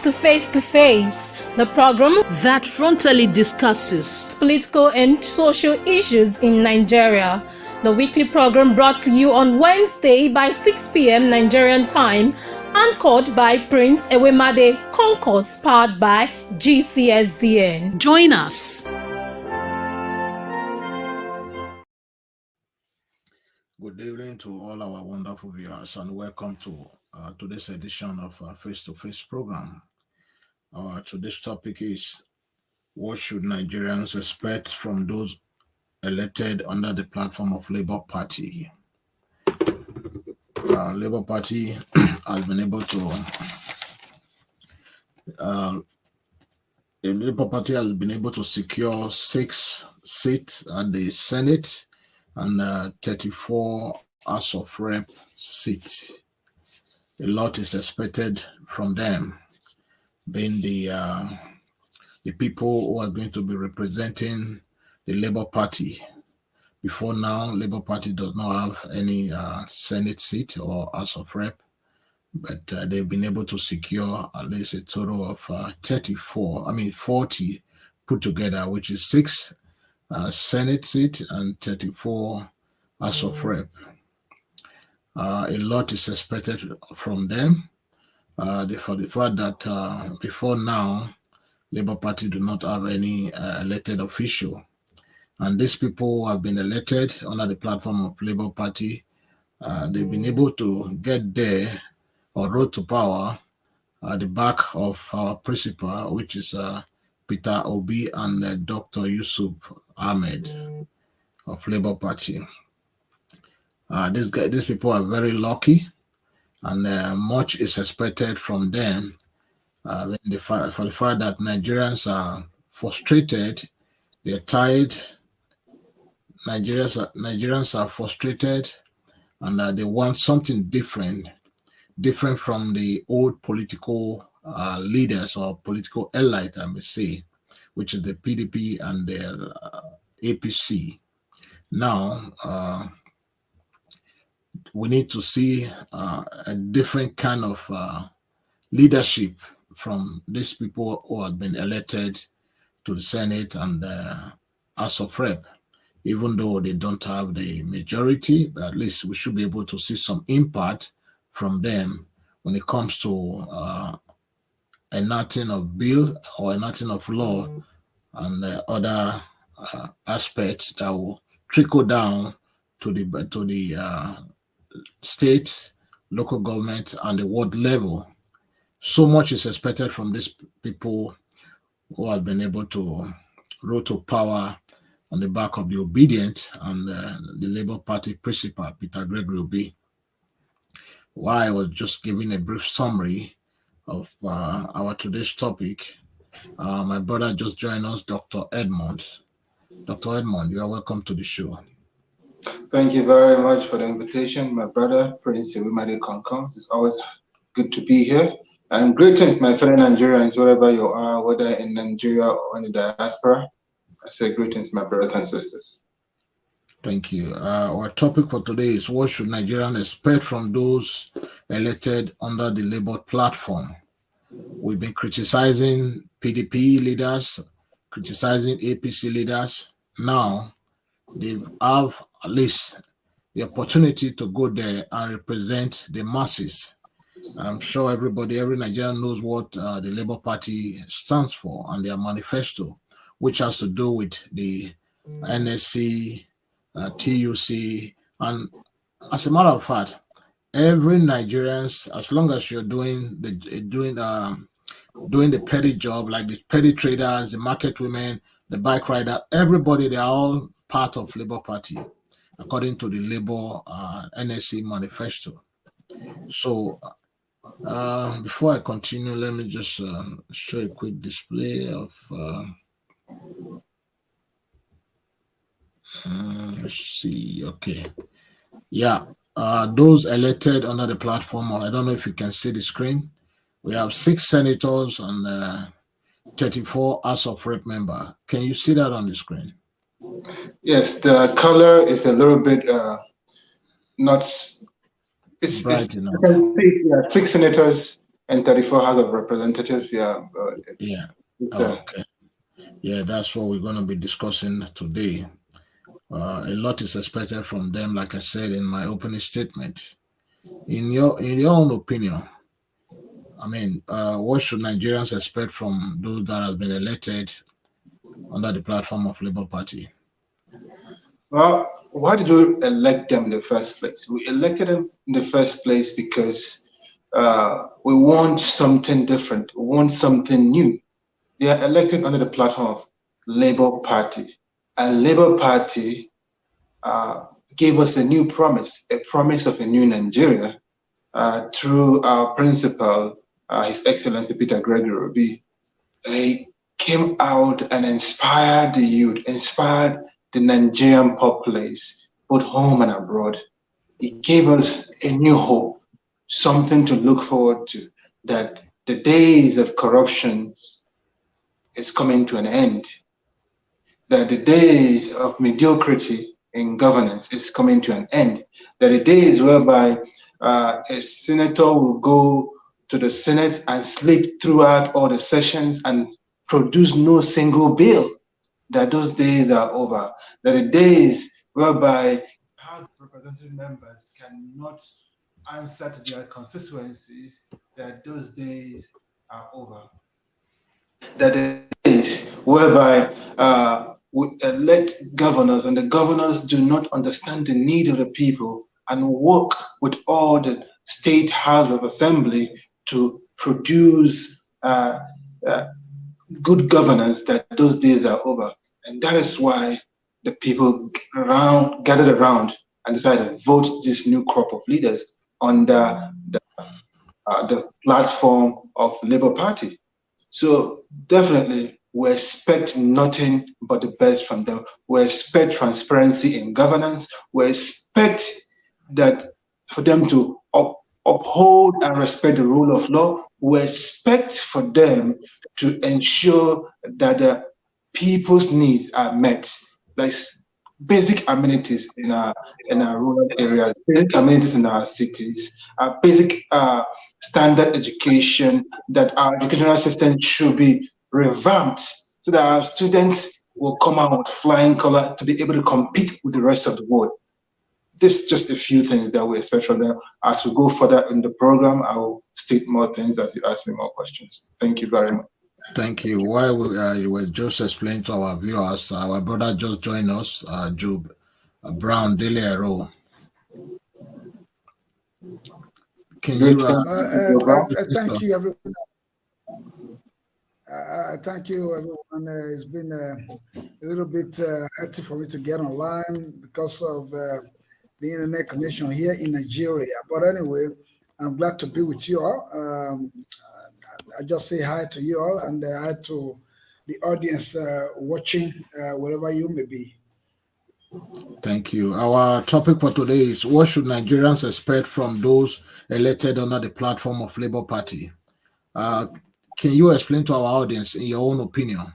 to Face, the program that frontally discusses political and social issues in Nigeria. The weekly program brought to you on Wednesday by 6 p.m. Nigerian time, anchored by Prince Ewemade Concourse, powered by GCSDN. Join us. Good evening to all our wonderful viewers, and welcome to today's edition of our face-to-face program. Today's topic is: what should Nigerians expect from those elected under the platform of Labour Party? Labour Party has been able to the Labour Party has been able to secure 6 seats at the Senate and 34 House of Rep seats. A lot is expected from them, being the people who are going to be representing the Labour Party. Before now, Labour Party does not have any Senate seat or House of Rep, but they've been able to secure at least a total of 40 put together, which is 6 Senate seat and 34 House of Rep. A lot is expected from them. For the fact that before now, Labour Party do not have any elected official, and these people who have been elected under the platform of Labour Party, they've been able to get there or road to power at the back of our principal, which is Peter Obi and Dr. Yusuf Ahmed of Labour Party. These people are very lucky, and much is expected from them. For the fact that Nigerians are frustrated, they're tired. Nigerians are frustrated, and they want something different from the old political leaders or political elite, I may say, which is the PDP and the APC. Now, we need to see a different kind of leadership from these people who have been elected to the Senate and House of Rep. Even though they don't have the majority, but at least we should be able to see some impact from them when it comes to enacting of bill or enacting of law and other aspects that will trickle down to the state, local government, and the world level. So much is expected from these people who have been able to roll to power on the back of the obedient and the Labour Party principal, Peter Gregory Obi. While I was just giving a brief summary of our today's topic, my brother just joined us, Dr. Edmond. Dr. Edmond, you are welcome to the show. Thank you very much for the invitation, my brother, Prince Ewemade Concourse. It's always good to be here. And greetings, my fellow Nigerians, wherever you are, whether in Nigeria or in the diaspora. I say greetings, my brothers and sisters. Thank you. Our topic for today is: what should Nigerians expect from those elected under the Labour platform? We've been criticizing PDP leaders, criticizing APC leaders. Now, they have at least the opportunity to go there and represent the masses. I'm sure every Nigerian knows what the Labour Party stands for and their manifesto, which has to do with the NSC, TUC, and as a matter of fact, every Nigerian, as long as you're doing the petty job, like the petty traders, the market women, the bike rider, everybody, they're all part of Labour Party, according to the Labour NSC manifesto. So before I continue, let me just show a quick display of let's see. Okay, yeah, those elected under the platform, I don't know if you can see the screen. We have 6 senators and 34 House of Rep member. Can you see that on the screen? Yes, the color is a little bit not. It's bright enough. 6 senators and 34 House of Representatives. Yeah. Okay. Yeah, that's what we're going to be discussing today. A lot is expected from them, like I said in my opening statement. In your own opinion, I mean, what should Nigerians expect from those that have been elected under the platform of Labour Party? Well, why did we elect them in the first place? We elected them in the first place because we want something different. We want something new. They are elected under the platform of Labour Party. And Labour Party gave us a new promise, a promise of a new Nigeria through our principal, His Excellency Peter Gregory Obi. He came out and inspired the youth, inspired the Nigerian populace, both home and abroad. He gave us a new hope, something to look forward to, that the days of corruption is coming to an end, that the days of mediocrity in governance is coming to an end, that the days whereby a senator will go to the Senate and sleep throughout all the sessions and produce no single bill, that those days are over, that the days whereby House Representative members cannot answer to their constituencies, that those days are over. That the days whereby we elect governors and the governors do not understand the need of the people and work with all the state house of assembly to produce good governance, that those days are over. And that is why the people gathered around and decided to vote this new crop of leaders under the platform of Labour Party. So definitely we expect nothing but the best from them. We expect transparency in governance. We expect that for them to uphold and respect the rule of law. We expect for them to ensure that the people's needs are met, like basic amenities in our rural areas, basic amenities in our cities, basic standard education, that our educational system should be revamped so that our students will come out with flying color to be able to compete with the rest of the world. This is just a few things that we expect from them. As we go further in the program, I will state more things as you ask me more questions. Thank you very much. Thank you. While you were just explaining to our viewers, our brother just joined us, Job Brown Delero. Can you? Thank you, everyone. Thank you, everyone. It's been a little bit hectic for me to get online because of the internet connection here in Nigeria. But anyway, I'm glad to be with you all. I just say hi to you all and hi to the audience watching wherever you may be. Thank you. Our topic for today is what should Nigerians expect from those elected under the platform of Labour Party? Can you explain to our audience, in your own opinion,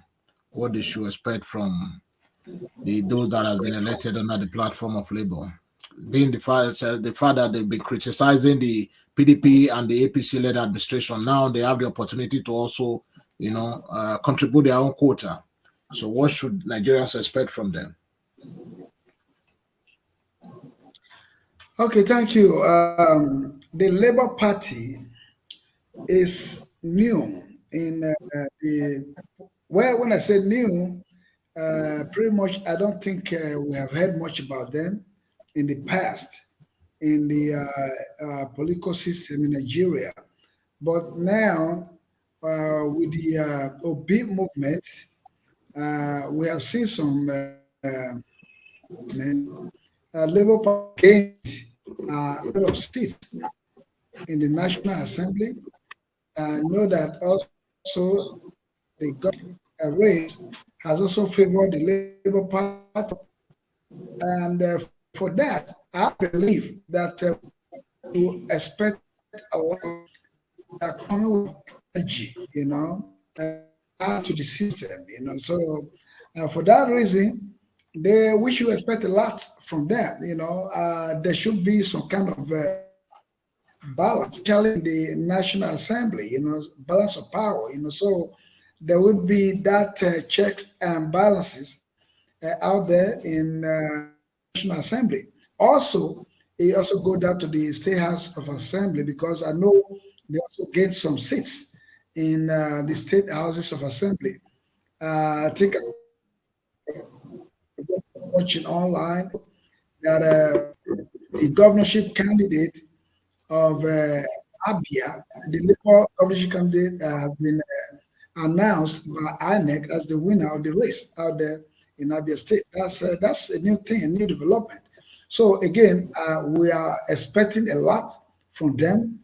what they should expect from those that have been elected under the platform of Labour? Being the fact that they've been criticizing the PDP and the APC-led administration, now they have the opportunity to also, contribute their own quota. So what should Nigerians expect from them? Okay, thank you. The Labour Party is new in when I say new, pretty much I don't think we have heard much about them in the past in the political system in Nigeria. But now, with the Obi movement, we have seen some Labour Party gained a lot of seats in the National Assembly. I know that also the government race has also favored the Labour Party. And for that, I believe that to expect a lot coming with energy, add to the system, So for that reason, we should expect a lot from them. There should be some kind of balance, especially in the National Assembly, balance of power, so there would be that checks and balances out there in National Assembly. Also, it also go down to the State House of Assembly because I know they also get some seats in the State Houses of Assembly. I think watching online that the governorship candidate of Abia, the Labour governorship candidate, have been announced by INEC as the winner of the race out there in Abia State. That's a new thing, a new development. So again, we are expecting a lot from them,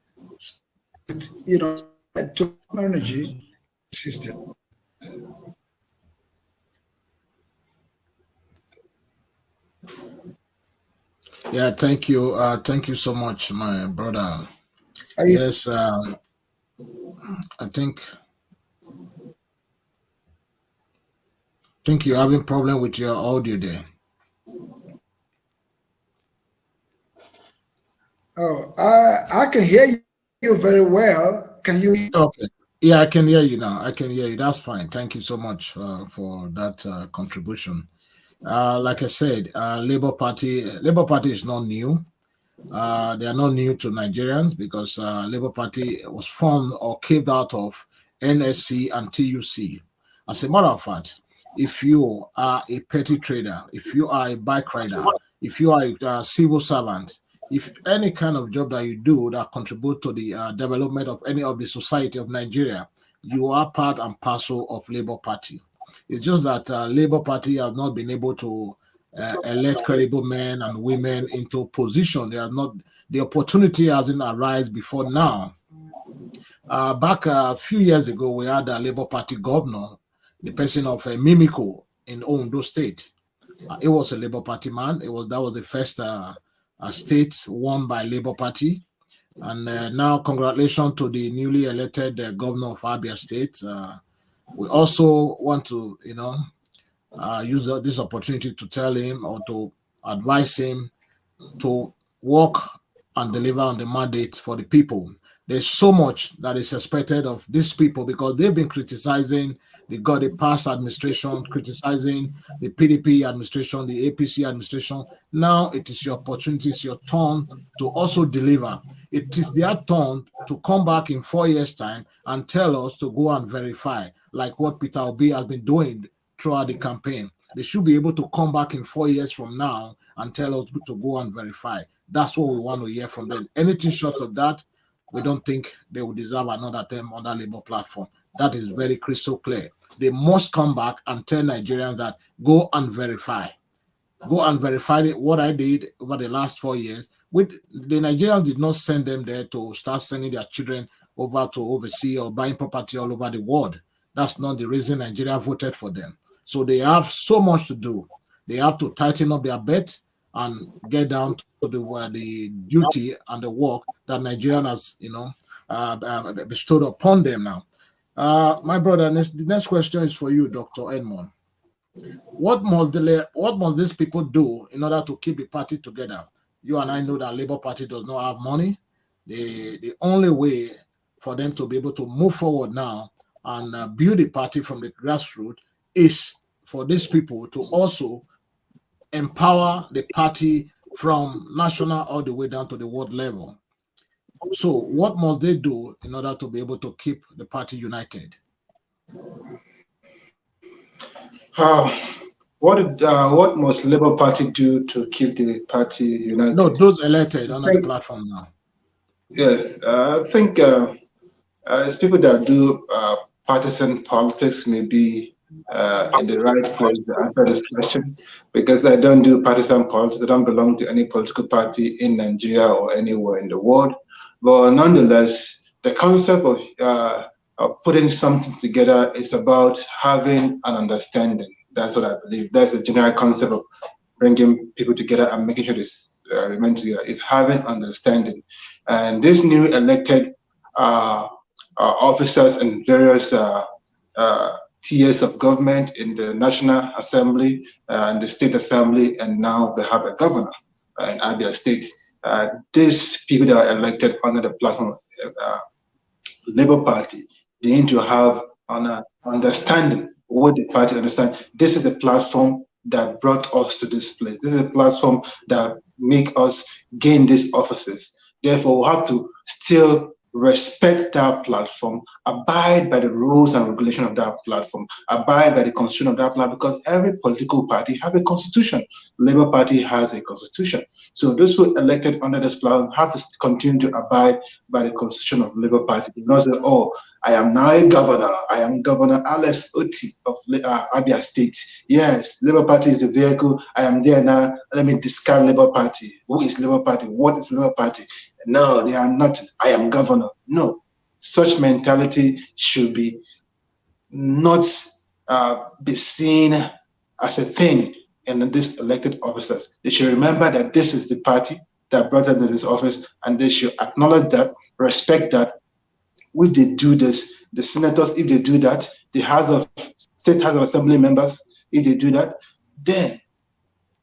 to energy system. Yeah, thank you. Thank you so much, my brother. Are you, Yes, I think you're having problem with your audio there. oh, I can hear you very well. Can you? Okay. Yeah, I can hear you now. I can hear you. That's fine. Thank you so much for that contribution. Like I said, Labour Party is not new. They are not new to Nigerians because Labour Party was formed or caved out of NSC and TUC. As a matter of fact, if you are a petty trader, if you are a bike rider, if you are a civil servant, if any kind of job that you do that contribute to the development of any of the society of Nigeria, you are part and parcel of Labour Party. It's just that Labour Party has not been able to elect credible men and women into position. They are not, the opportunity hasn't arisen before now. Back a few years ago, we had a Labour Party governor, the person of Mimiko in Ondo State. It was a Labour Party man. That was the first state won by Labour Party. And now, congratulations to the newly elected governor of Abia State. We also want to, use this opportunity to tell him or to advise him to work and deliver on the mandate for the people. There's so much that is expected of these people because they've been criticizing the past administration, criticizing the PDP administration, the APC administration. Now it is your opportunity, it's your turn to also deliver. It is their turn to come back in 4 years' time and tell us to go and verify, like what Peter Obi has been doing throughout the campaign. They should be able to come back in 4 years from now and tell us to go and verify. That's what we want to hear from them. Anything short of that, we don't think they will deserve another term on that Labour platform. That is very crystal clear. They must come back and tell Nigerians that go and verify. Go and verify what I did over the last 4 years. The Nigerians did not send them there to start sending their children over to overseas or buying property all over the world. That's not the reason Nigeria voted for them. So they have so much to do. They have to tighten up their bet and get down to the duty and the work that Nigeria has, bestowed upon them now. My brother, the next question is for you, Dr. Edmond. What must these people do in order to keep the party together? You and I know that Labour Party does not have money. The only way for them to be able to move forward now and build the party from the grassroots is for these people to also empower the party from national all the way down to the world level. So what must they do in order to be able to keep the party united? What must Labour Party do to keep the party united? No, those elected on the platform now. Yes, I think as people that do partisan politics may be in the right place to answer this question because they don't do partisan politics. They don't belong to any political party in Nigeria or anywhere in the world. But nonetheless, the concept of putting something together is about having an understanding. That's what I believe. That's the general concept of bringing people together and making sure this remain together is having understanding. And these new elected officers and various tiers of government in the National Assembly and the State Assembly, and now they have a governor in Abia State. these people that are elected under the platform Labour Party, they need to have an understanding what the party understand. This is the platform that brought us to this place. This is a platform that make us gain these offices. Therefore, we have to still respect that platform, abide by the rules and regulation of that platform, abide by the constitution of that platform, because every political party have a constitution. Labour Party has a constitution. So those who elected under this platform have to continue to abide by the constitution of Labour Party. Do not say, oh, I am now a governor. I am Governor Alex Oti of Abia State. Yes, Labour Party is the vehicle. I am there now. Let me discard Labour Party. Who is Labour Party? What is Labour Party? No, they are not. I am governor. No, such mentality should be not be seen as a thing in these elected officers. They should remember that this is the party that brought them to this office, and they should acknowledge that, respect that. If they do this, the senators, if they do that, the State House of Assembly members, if they do that, then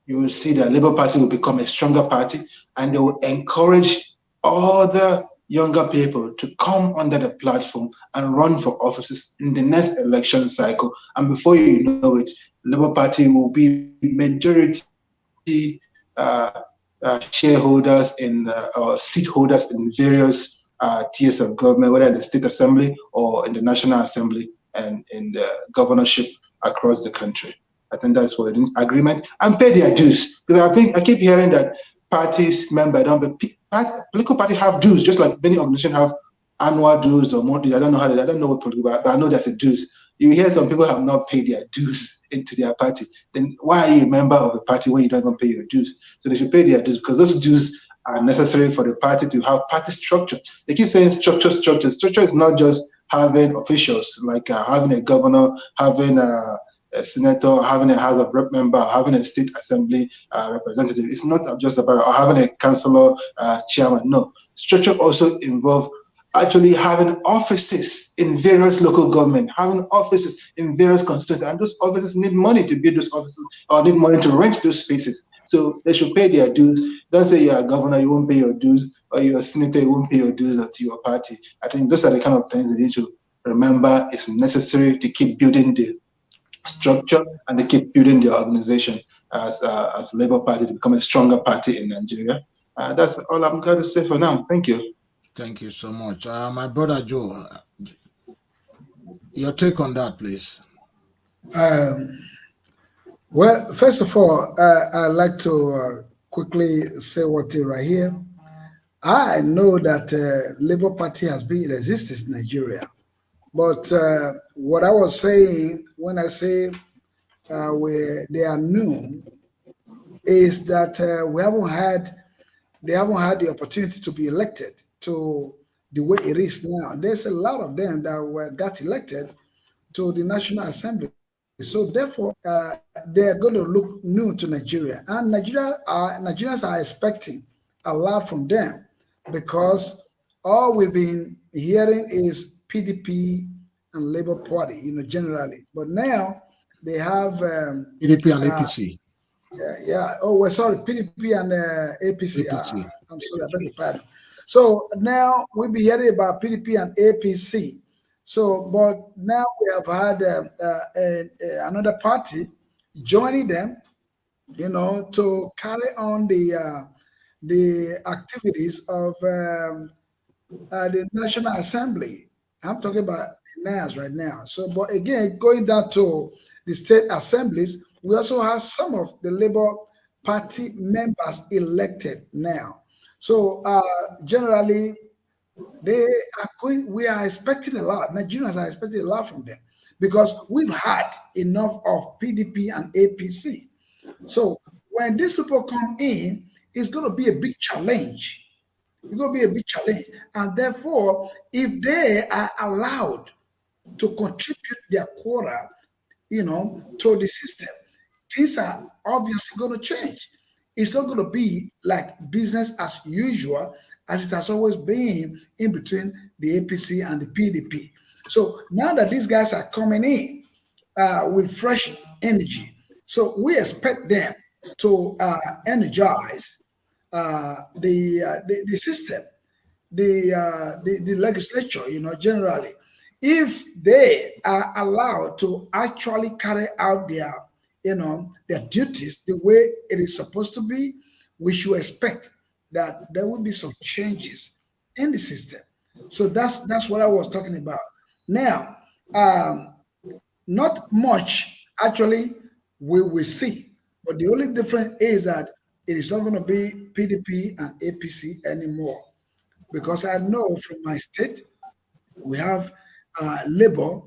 you will see that Labour Party will become a stronger party, and they will encourage other younger people to come under the platform and run for offices in the next election cycle. And before you know it, Labour Party will be majority shareholders or seat holders in various tiers of government, whether in the State Assembly or in the National Assembly and in the governorship across the country. I think that's what it is, agreement, and pay their dues. Because I keep hearing that parties member don't, but political parties have dues, just like many organizations have annual dues or monthly. I don't know what political, but I know there's a dues. You hear some people have not paid their dues into their party. Then why are you a member of a party when you don't even pay your dues? So they should pay their dues, because those dues are necessary for the party to have party structure. They keep saying structure. Structure is not just having officials, like having a governor, having a senator, having a House of Rep member, having a state assembly representative. It's not just about having a councillor, chairman. No, structure also involves actually having offices in various local government, having offices in various constituencies, and those offices need money to build those offices or need money to rent those spaces. So they should pay their dues. Don't say you're a governor, you won't pay your dues, or you're a senator, you won't pay your dues to your party. I think those are the kind of things that you need to remember. It's necessary to keep building the structure and to keep building the organization as Labour Party to become a stronger party in Nigeria. That's all I'm going to say for now. Thank you. Thank you so much. My brother Joe, your take on that, please. Well, first of all, I'd like to quickly say what right here. I know that Labour Party has been in existence in Nigeria, but what I was saying when I say where they are new is that they haven't had the opportunity to be elected to the way it is now. There's a lot of them that got elected to the National Assembly. So therefore, they're going to look new to Nigeria. And Nigerians are expecting a lot from them, because all we've been hearing is PDP and Labour Party, generally. But now they have PDP and APC. Yeah. Oh, well, sorry, PDP and APC. APC. I'm sorry, I beg your pardon. So now we'll be hearing about PDP and APC. So, but now we have had another party joining them, to carry on the activities of the National Assembly. I'm talking about NAS right now. So, but again, going down to the state assemblies, we also have some of the Labour Party members elected now. So generally, we are expecting a lot. Nigerians are expecting a lot from them, because we've had enough of PDP and APC. So when these people come in, it's going to be a big challenge. It's going to be a big challenge. And therefore, if they are allowed to contribute their quota, to the system, things are obviously going to change. It's not going to be like business as usual as it has always been in between the APC and the PDP. So now that these guys are coming in with fresh energy, so we expect them to energize the system, the legislature, generally, if they are allowed to actually carry out their duties the way it is supposed to be, we should expect that there will be some changes in the system. So that's what I was talking about. Now, um, not much actually we will see, but the only difference is that it is not going to be PDP and APC anymore, because I know from my state we have Labour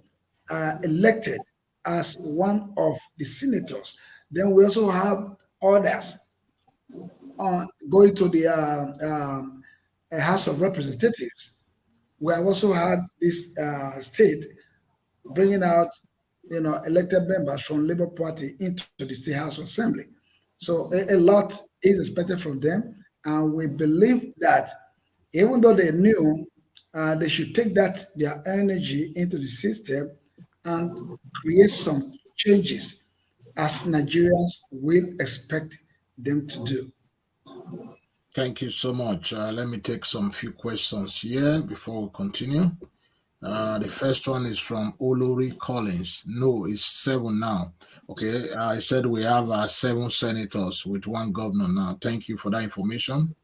elected as one of the senators. Then we also have others going to the House of Representatives. We have also had this state bringing out, elected members from Labour Party into the State House Assembly. So a lot is expected from them, and we believe that even though they knew, they should take their energy into the system and create some changes as Nigerians will expect them to do. Thank you so much. Let me take some few questions here before we continue. The first one is from Olori Collins. No, it's 7 now. Okay, I said we have 7 senators with 1 governor now. Thank you for that information.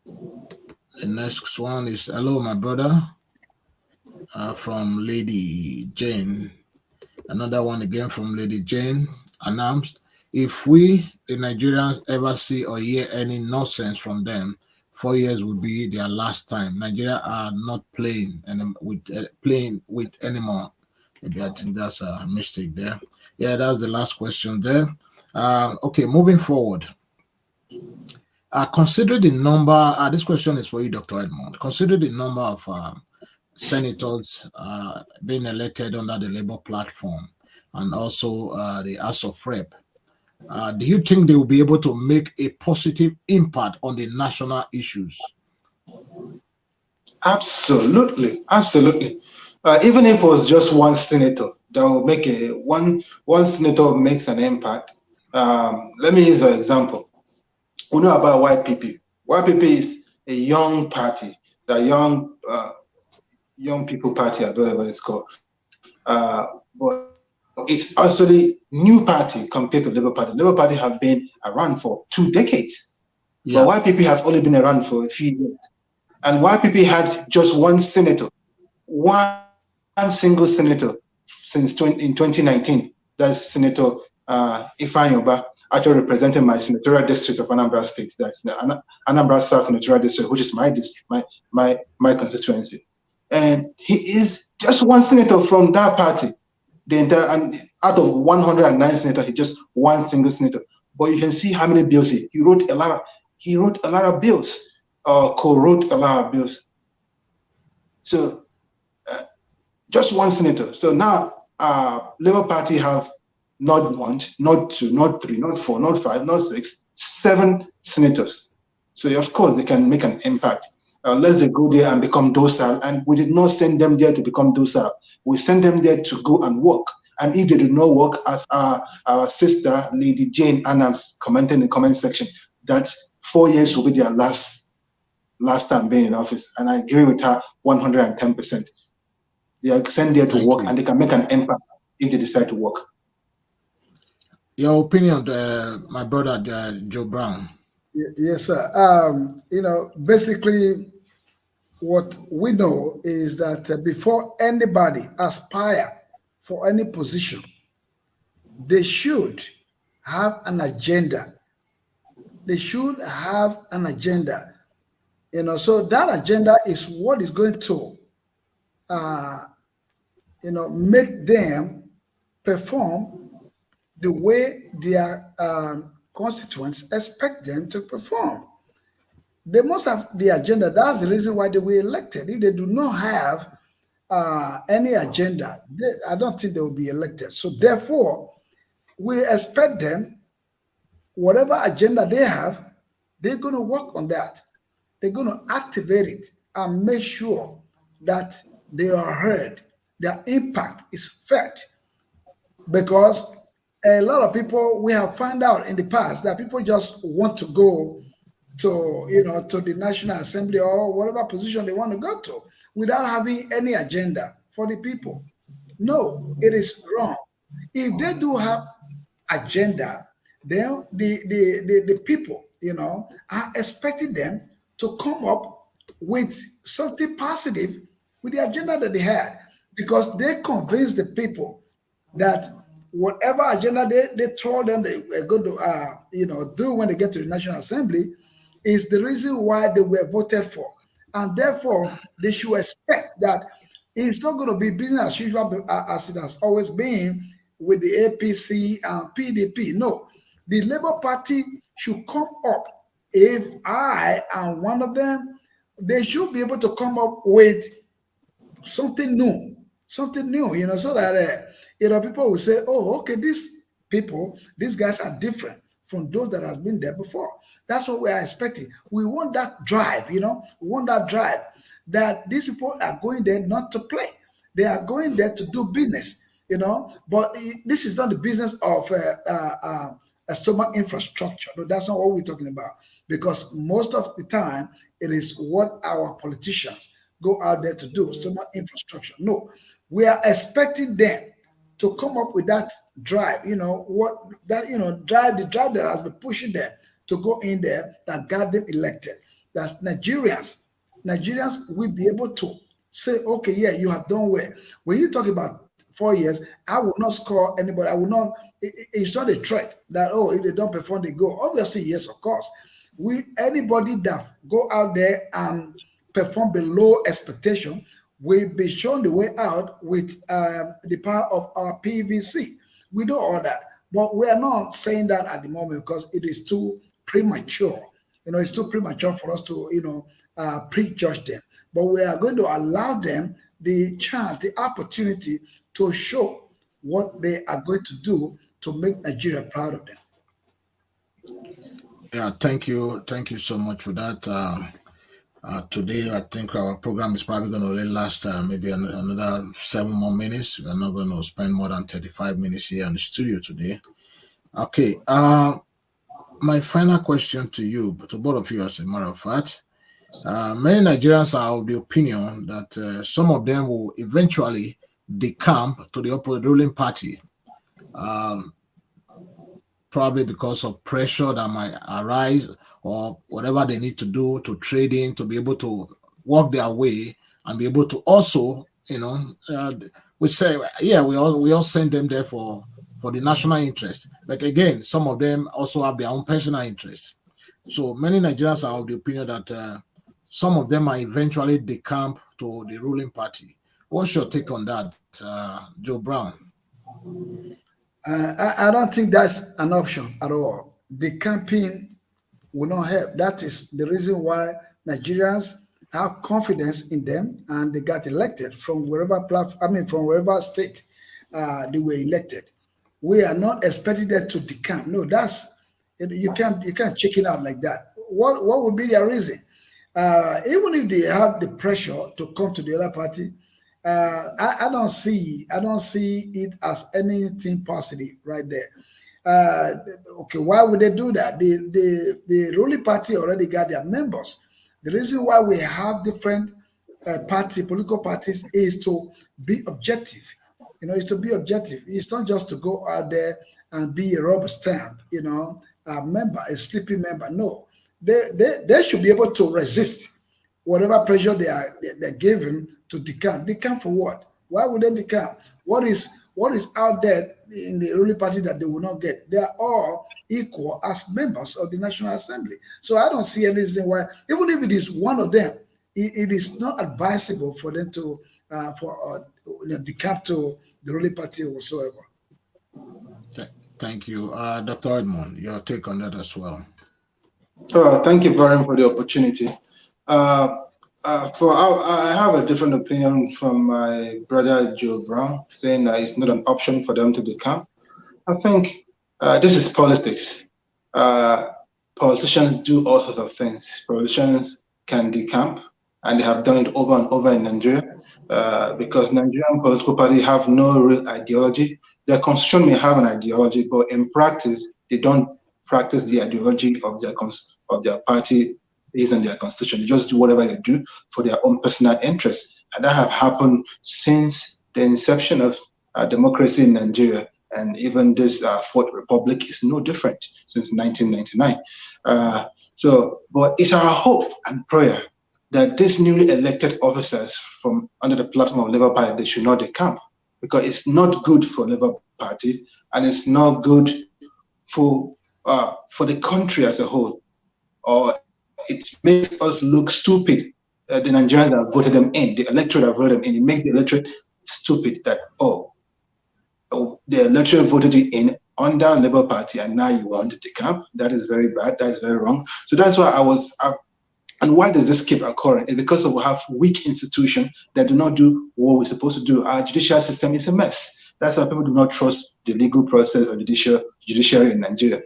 The next one is, hello, my brother, from Lady Jane. Another one again from Lady Jane announced, if we, the Nigerians, ever see or hear any nonsense from them, 4 years will be their last time. Nigeria are not playing with anymore. Maybe I think that's a mistake there. Yeah, that's the last question there. Okay, moving forward. Consider the number. This question is for you, Dr. Edmond. Consider the number of senators being elected under the Labour platform, and also the House of Rep. Do you think they will be able to make a positive impact on the national issues? Absolutely, absolutely. Even if it was just one senator, that will make one senator makes an impact. Let me use an example. We know about YPP. YPP is a young party, the young people party, whatever it's called. But it's actually new party compared to Labour Party. Labour Party have been around for 2 decades, but YPP have only been around for a few years. And YPP had just one senator, one single senator in 2019. That's Senator Ifeanyi Oba, actually representing my senatorial district of Anambra State. That's the Anambra South Senatorial District, which is my district, my constituency. And he is just one senator from that party. And out of 109 senators, he just one single senator. But you can see how many bills he wrote. A lot of bills, co-wrote a lot of bills. So just one senator. So now Labour Party have not 1, not 2, not 3, not 4, not 5, not 6, 7 senators. So of course they can make an impact. Unless they go there and become docile, and we did not send them there to become docile. We sent them there to go and work. And if they do not work, as our sister Lady Jane Annams commented in the comment section, that 4 years will be their last time being in office. And I agree with her 110%. They are sent there to work, and they can make an impact if they decide to work. Your opinion, my brother Joe Brown. Yes, sir. Basically, what we know is that before anybody aspire for any position, they should have an agenda. They should have an agenda. So that agenda is what is going to, make them perform the way their constituents expect them to perform. They must have the agenda. That's the reason why they were elected. If they do not have any agenda, I don't think they will be elected. So therefore, we expect them, whatever agenda they have, they're going to work on that. They're going to activate it and make sure that they are heard, their impact is felt. Because a lot of people, we have found out in the past that people just want to go to, to the National Assembly or whatever position they want to go to without having any agenda for the people. No, it is wrong. If they do have agenda, then the people, are expecting them to come up with something positive with the agenda that they had, because they convinced the people that whatever agenda they told them they were going to do when they get to the National Assembly is the reason why they were voted for. And therefore, they should expect that it's not going to be business as usual as it has always been with the APC and PDP. No, the Labour Party should come up. If I am one of them, they should be able to come up with something new, so that people will say, oh, okay, these guys are different from those that have been there before. That's what we are expecting. We want that drive, we want that drive that these people are going there not to play. They are going there to do business, but this is not the business of a stomach infrastructure. No, that's not what we're talking about, because most of the time it is what our politicians go out there to do, stomach infrastructure. No, we are expecting them to come up with that drive, drive, the drive that has been pushing them to go in there, that got them elected. That Nigerians will be able to say, okay, yeah, you have done well. When you talk about 4 years, I will not score anybody. I will not, it's not a threat that, oh, if they don't perform, they go. Obviously, yes, of course. Anybody that go out there and perform below expectation will be shown the way out with the power of our PVC. We do all that, but we are not saying that at the moment because it is too premature. It's too premature for us to, prejudge them. But we are going to allow them the chance, the opportunity to show what they are going to do to make Nigeria proud of them. Yeah, thank you so much for that. Today, I think our program is probably going to last maybe another 7 more minutes. We're not going to spend more than 35 minutes here in the studio today. Okay. My final question to you, to both of you, as a matter of fact, many Nigerians are of the opinion that some of them will eventually decamp to the ruling party, probably because of pressure that might arise or whatever they need to do to trade in, to be able to work their way and be able to also, we say, yeah, we all send them there for the national interest. But again, some of them also have their own personal interests. So many Nigerians are of the opinion that some of them might eventually decamp to the ruling party. What's your take on that, Joe Brown? I don't think that's an option at all. Decamping will not help. That is the reason why Nigerians have confidence in them and they got elected from wherever from wherever state they were elected. We are not expecting them to decamp. No, you can't check it out like that. What would be their reason? Even if they have the pressure to come to the other party, I don't see it as anything positive right there. Okay, why would they do that? The ruling party already got their members. The reason why we have different political parties is to be objective. It's to be objective. It's not just to go out there and be a rubber stamp, a member, a sleeping member. No, they should be able to resist whatever pressure they're given to decamp. Decamp for what? Why would they decamp? What is out there in the ruling party that they will not get? They are all equal as members of the National Assembly. So I don't see any reason why, even if it is one of them, it is not advisable for them to decamp to the ruling party whatsoever. Thank you. Dr. Edmond, your take on that as well. Thank you very much for the opportunity. I have a different opinion from my brother Joe Brown, saying that it's not an option for them to decamp. I think this is politics. Politicians do all sorts of things. Politicians can decamp, and they have done it over and over in Nigeria, because Nigerian political parties have no real ideology. Their constitution may have an ideology, but in practice, they don't practice the ideology of their party based on their constitution. They just do whatever they do for their own personal interests, and that have happened since the inception of democracy in Nigeria. And even this Fourth Republic is no different since 1999. But it's our hope and prayer that these newly elected officers from under the platform of Labour Party, they should not decamp, because it's not good for Labour Party and it's not good for the country as a whole. Or it makes us look stupid. The Nigerians that voted them in, the electorate that voted them in, it makes the electorate stupid that, the electorate voted you in under Labour Party and now you want to decamp. That is very bad. That is very wrong. So that's why and why does this keep occurring? It's because we have weak institutions that do not do what we're supposed to do. Our judicial system is a mess. That's why people do not trust the legal process or judiciary in Nigeria.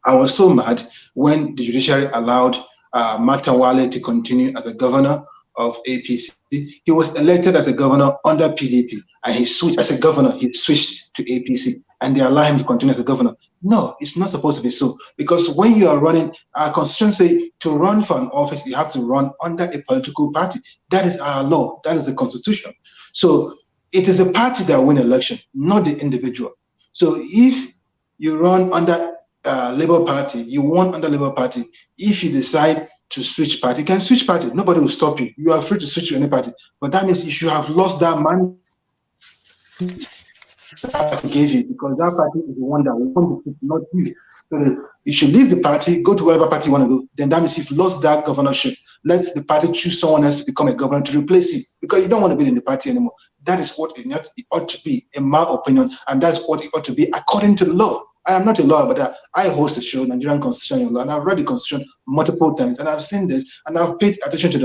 I was so mad when the judiciary allowed Matawale to continue as a governor of APC. He was elected as a governor under PDP, and he switched as a governor. He switched to APC, and they allow him to continue as a governor. No, it's not supposed to be so, because when you are running, our constitution says to run for an office, you have to run under a political party. That is our law. That is the constitution. So it is the party that win election, not the individual. So if you run under Labour Party, you won under Labour Party. If you decide to switch party, you can switch party. Nobody will stop you. You are free to switch to any party. But that means you should have lost that money gave you, because that party is the one that won the seat, not you. So you should leave the party, go to whatever party you want to go. Then that means you've lost that governorship. Let the party choose someone else to become a governor to replace it, because you don't want to be in the party anymore. That is what it ought to be, in my opinion, and that's what it ought to be according to the law. I am not a lawyer, but I host a show, Nigerian Constitutional Law, and I've read the Constitution multiple times, and I've seen this, and I've paid attention to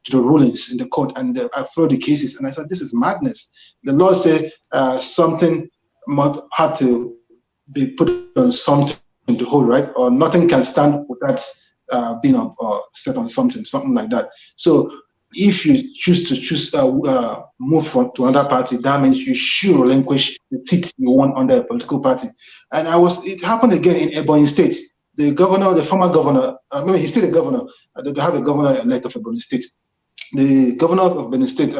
the rulings in the court, and I've followed the cases, and I said, this is madness. The law says something must have to be put on something to hold, right? Or nothing can stand without being set on something like that. So if you choose to move to another party, that means you should relinquish the seats you won under a political party. And it happened again in Ebonyi State. The governor, the former governor, he's still a governor. They have a governor elected for Ebonyi State. The governor of Benin State,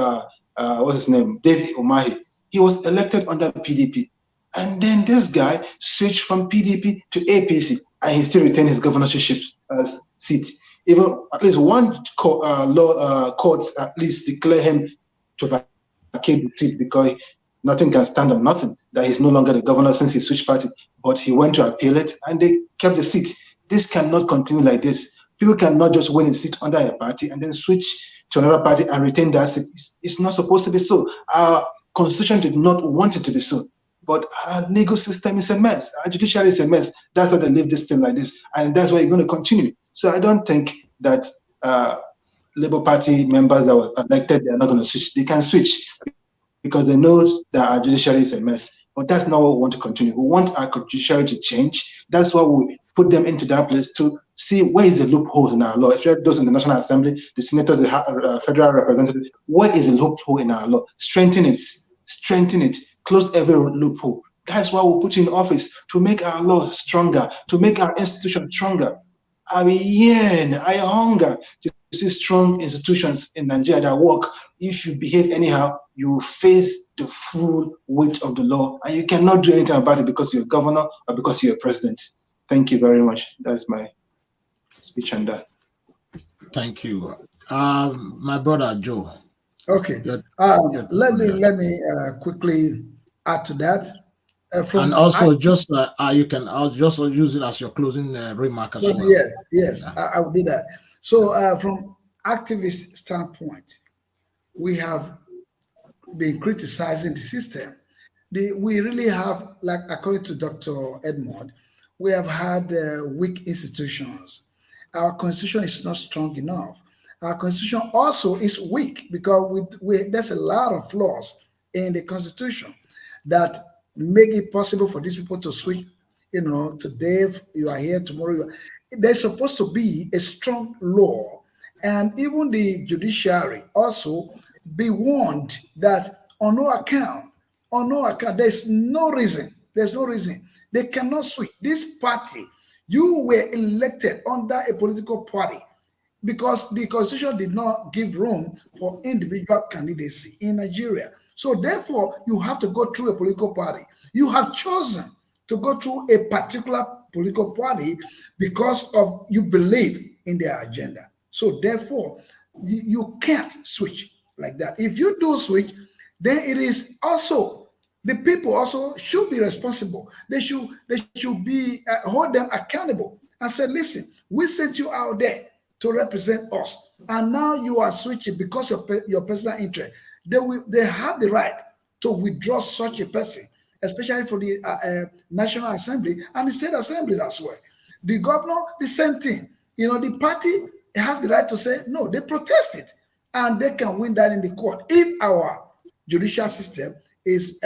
what's his name? David Umahi. He was elected under PDP. And then this guy switched from PDP to APC, and he still retained his governorship seat. Even at least one court at least declare him to vacate the seat, because nothing can stand on nothing, that he's no longer the governor since he switched party. But he went to appeal it, and they kept the seat. This cannot continue like this. People cannot just win a seat under a party and then switch to another party and retain that seat. It's not supposed to be so. Our constitution did not want it to be so. But our legal system is a mess. Our judiciary is a mess. That's why they leave this thing like this. And that's why you're going to continue. So I don't think that Labour Party members that were elected, they are not going to switch. They can switch because they know that our judiciary is a mess. But that's not what we want to continue. We want our judiciary to change. That's why we put them into that place to see where is the loophole in our law, especially those in the National Assembly, the senators, the federal representatives. Where is the loophole in our law? Strengthen it, close every loophole. That's why we put you in office, to make our law stronger, to make our institution stronger. I hunger to see strong institutions in Nigeria that work. If you behave anyhow, you face the full weight of the law, and you cannot do anything about it because you're a governor or because you're a president. Thank you very much. That's my speech on that. Thank you. My brother Joe. Okay. Let me quickly add to that. And also, you can also use it as your closing remark as well. Yes, yeah. I will do that. So, from activist standpoint, we have been criticizing the system. We really have, like according to Dr. Edmond, we have had weak institutions. Our constitution is not strong enough. Our constitution also is weak because there's a lot of flaws in the constitution that make it possible for these people to switch. Today you are here, tomorrow there's supposed to be a strong law, and even the judiciary also be warned that on no account, there's no reason they cannot switch. This party You were elected under a political party because the constitution did not give room for individual candidacy in Nigeria. So therefore, you have to go through a political party. You have chosen to go through a particular political party because of you believe in their agenda. So therefore, you can't switch like that. If you do switch, then it is also the people also should be responsible. They should be hold them accountable and say, listen, we sent you out there to represent us, and now you are switching because of your personal interest. They have the right to withdraw such a person, especially for the National Assembly and the state assemblies as well. The governor, the same thing. The party have the right to say no. They protest it, and they can win that in the court if our judicial system is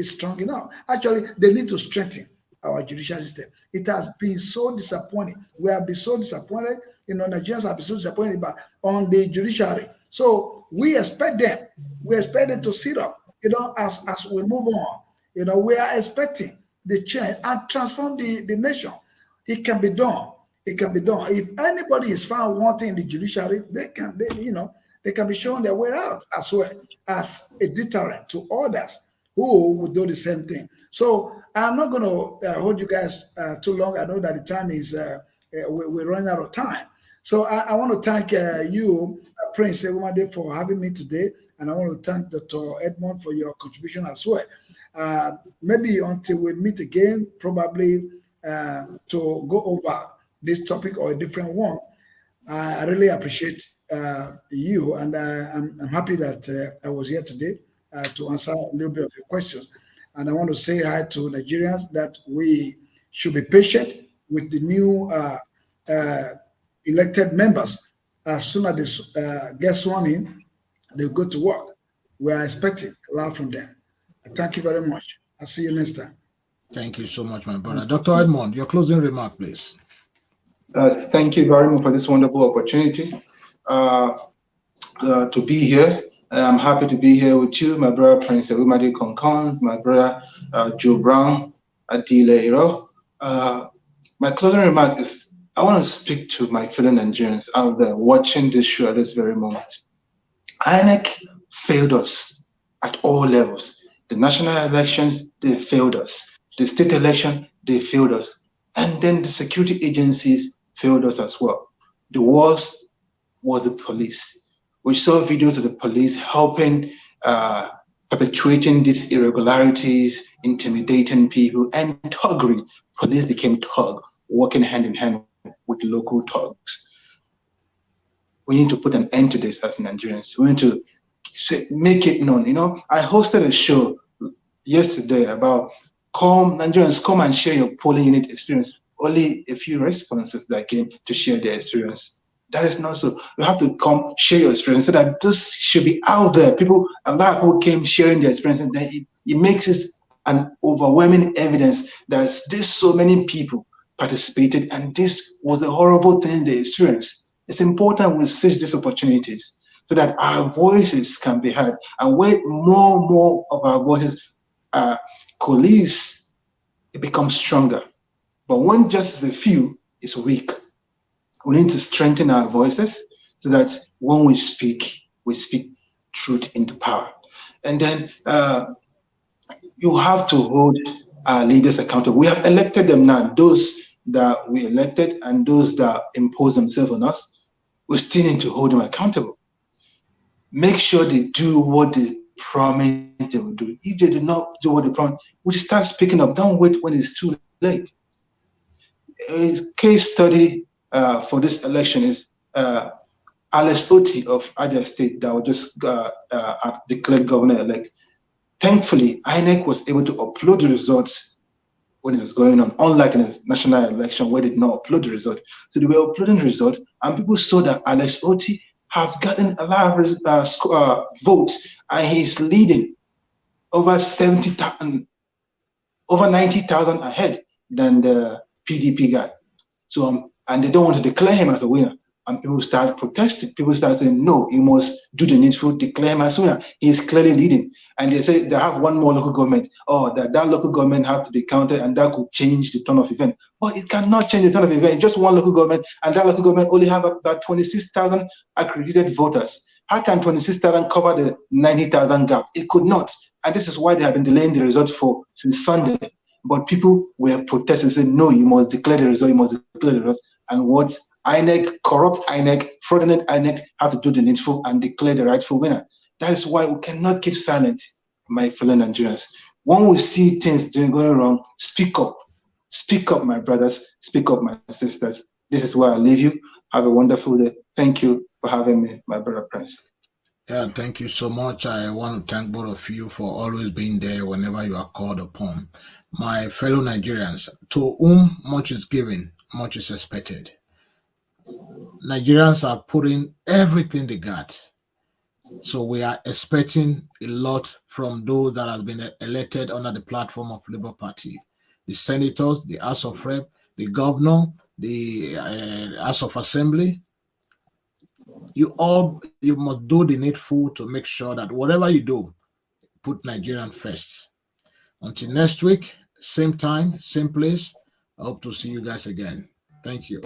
strong enough. Actually, they need to strengthen our judicial system. It has been so disappointing. We have been so disappointed. Nigerians have been so disappointed on the judiciary. So we expect them. We expect them to sit up. As we move on. We are expecting the change and transform the nation. It can be done. It can be done. If anybody is found wanting in the judiciary, they can be shown their way out as well as a deterrent to others who would do the same thing. So I'm not going to hold you guys too long. I know that the time is we're running out of time. So I want to thank you, Prince Ewumade, for having me today, and I want to thank Dr. Edmond for your contribution as well. Maybe until we meet again, probably to go over this topic or a different one. I really appreciate you, and I'm happy that I was here today to answer a little bit of your questions. And I want to say hi to Nigerians that we should be patient with the new elected members. As soon as they get sworn in, they go to work. We are expecting a lot from them. Thank you very much. I'll see you next time. Thank you so much, my brother. Dr. Edmond, your closing remark, please. Thank you very much for this wonderful opportunity to be here. I'm happy to be here with you, my brother Prince Ewumade Konkons, my brother Joe Brown, Adile Iro. My closing remark is I want to speak to my fellow Nigerians out there watching this show at this very moment. INEC failed us at all levels. The national elections, they failed us. The state election, they failed us. And then the security agencies failed us as well. The worst was the police. We saw videos of the police helping, perpetuating these irregularities, intimidating people, and thuggery. Police became thug, working hand in hand with local thugs. We need to put an end to this as Nigerians. We need to make it known. I hosted a show yesterday about Nigerians come and share your polling unit experience. Only a few responses that came to share their experience. That is not so. You have to come share your experience so that this should be out there. A lot of people came sharing their experience, and then it makes it an overwhelming evidence that there's so many people participated, and this was a horrible thing they experienced. It's important we seize these opportunities so that our voices can be heard, and where more of our voices coalesce, it becomes stronger. But when just a few is weak, we need to strengthen our voices so that when we speak truth into power. And then you have to hold our leaders accountable. We have elected them now. Those that we elected and those that impose themselves on us, we still need to hold them accountable. Make sure they do what they promise they will do. If they do not do what they promise, we start speaking up. Don't wait when it's too late. A case study for this election is Alex Oti of Abia State that was just declared governor-elect. Thankfully, INEC was able to upload the results when it was going on, unlike in a national election where they did not upload the result. So they were uploading the result, and people saw that Alex Oti have gotten a lot of votes, and he's leading over 70,000, over 90,000 ahead than the PDP guy. So and they don't want to declare him as a winner. and people start protesting. People start saying, no, you must do the needful, declare him as winner. He is clearly leading. And they say they have one more local government, or that local government have to be counted, and that could change the turn of event. But it cannot change the turn of event. Just one local government, and that local government only have about 26,000 accredited voters. How can 26,000 cover the 90,000 gap? It could not. And this is why they have been delaying the results since Sunday. But people were protesting, saying, no, you must declare the result, you must declare the result. And what INEC, corrupt INEC, fraudulent INEC have to do the needful and declare the rightful winner. That is why we cannot keep silent, my fellow Nigerians. When we see things going wrong, speak up. Speak up, my brothers. Speak up, my sisters. This is where I leave you. Have a wonderful day. Thank you for having me, my brother Prince. Yeah, thank you so much. I want to thank both of you for always being there whenever you are called upon. My fellow Nigerians, to whom much is given, much is expected. Nigerians are putting everything they got. So we are expecting a lot from those that have been elected under the platform of Labour Party. The senators, the House of Rep, the governor, the House of Assembly. You must do the needful to make sure that whatever you do, put Nigerian first. Until next week, same time, same place. I hope to see you guys again. Thank you.